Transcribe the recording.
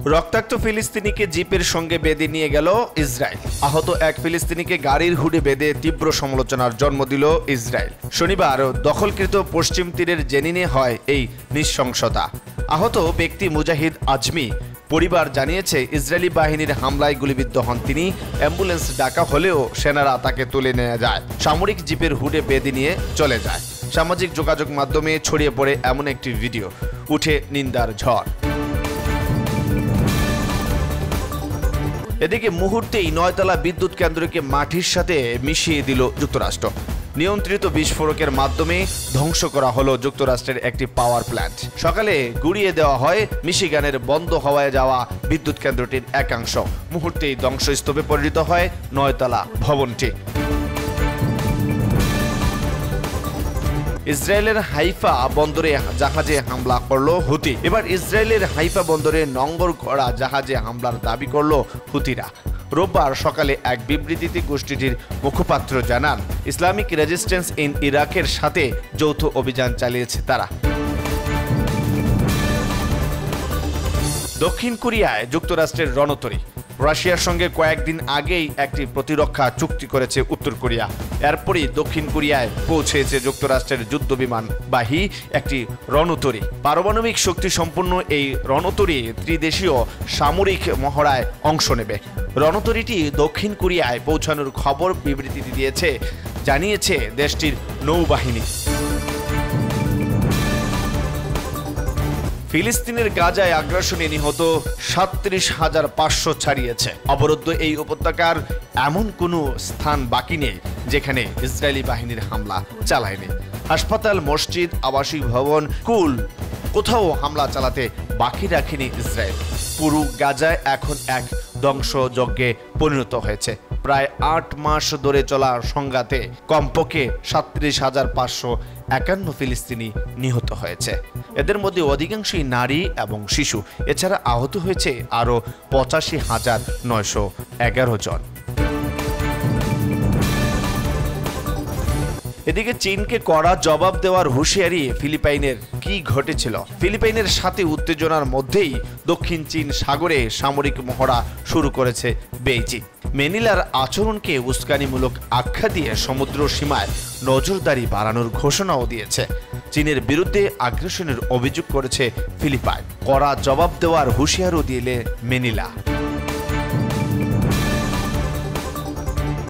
রক্তাক্ত ফিলিস্তিনিকে জিপের সঙ্গে বেঁধে নিয়ে গেল ইসরায়েল। আহত এক ফিলিস্তিনিকে গাড়ির হুডে বেঁধে তীব্র সমালোচনার জন্ম দিল ইসরায়েল। শনিবার দখলকৃত পশ্চিম তীরের জেনিনে হয় এই নৃশংসতা। আহত ব্যক্তি মুজাহিদ আজমি পরিবার জানিয়েছে, ইসরায়েলি বাহিনীর হামলায় গুলিবিদ্ধ হন তিনি। অ্যাম্বুলেন্স ডাকা হলেও সেনারা তাকে তুলে নিয়ে যায়, সামরিক জিপের হুডে বেঁধে নিয়ে চলে যায়। সামাজিক যোগাযোগ মাধ্যমে ছড়িয়ে পড়ে এমন একটি ভিডিও, উঠে নিন্দার ঝড়। এদিকে মুহূর্তেই 9 তলা বিদ্যুৎ কেন্দ্রকে মাটির সাথে মিশিয়ে দিল যুক্তরাষ্ট্র। নিয়ন্ত্রিত বিস্ফোরকের মাধ্যমে ধ্বংস করা হলো যুক্তরাষ্ট্রের একটি পাওয়ার প্ল্যান্ট। সকালে গুড়িয়ে দেওয়া হয় মিশিগানের বন্ধ হওয়ায় যাওয়া বিদ্যুৎ কেন্দ্রটির একাংশ। মুহূর্তেই ধ্বংসস্তূপে পরিণত হয় 9 তলা ভবনটি। ইসরায়েলের হাইফা বন্দরে জাহাজে হামলা করলো হুতি। এবার ইসরায়েলের হাইফা বন্দরে নঙ্গর করা জাহাজে হামলার দাবি করলো হুতিরা। রোববার সকালে এক বিবৃতিতে গোষ্ঠীটির মুখপাত্র জানান, ইসলামিক রেজিস্ট্যান্স ইন ইরাকের সাথে যৌথ অভিযান চালিয়েছে তারা। দক্ষিণ কোরিয়ায় যুক্তরাষ্ট্রের রণতরী। রাশিয়ার সঙ্গে কয়েকদিন আগেই একটি প্রতিরক্ষা চুক্তি করেছে উত্তর কোরিয়া। এরপরই দক্ষিণ কোরিয়ায় পৌঁছেছে যুক্তরাষ্ট্রের যুদ্ধবিমান বাহী একটি রণতরী। পারমাণবিক শক্তি সম্পন্ন এই রণতরী ত্রিদেশীয় সামরিক মহড়ায় অংশ নেবে। রণতরীটি দক্ষিণ কোরিয়ায় পৌঁছানোর খবর বিবৃতি দিয়েছে, জানিয়েছে দেশটির নৌবাহিনী। ফিলিস্তিনের গাজায় আগ্রাসনে নিহত 37,500 ছাড়িয়েছে। অবরুদ্ধ এই উপত্যকার এমন কোনো স্থান বাকি নেই যেখানে ইসরায়েলি বাহিনীর হামলা চালায়নি। হাসপাতাল, মসজিদ, আবাসিক ভবন, স্কুল, কোথাও হামলা চালাতে বাকি রাখেনি ইসরায়েল। পুরো গাজায় এখন এক ধ্বংসযজ্ঞে পরিণত হয়েছে। প্রায় 8 মাস ধরে চলা সংঘাতে কমপক্ষে 37,551 ফিলিস্তিনি নিহত হয়েছে। এদের মধ্যে অধিকাংশই নারী এবং শিশু। এছাড়া আহত হয়েছে আরও 85,911 জন। এদিকে চীনকে কড়া জবাব দেওয়ার হুঁশিয়ারি ফিলিপাইনের। কি ঘটেছিল? ফিলিপাইনের সাথে উত্তেজনার মধ্যেই দক্ষিণ চীন সাগরে সামরিক মহড়া শুরু করেছে বেইজিং। ম্যানিলার আচরণকে উস্কানিমূলক আখ্যা দিয়ে সমুদ্র সীমায় নজরদারি বাড়ানোর ঘোষণাও দিয়েছে। চীনের বিরুদ্ধে আগ্রাসনের অভিযোগ করেছে ফিলিপাইন। কড়া জবাব দেওয়ার হুঁশিয়ারও দিলে ম্যানিলা।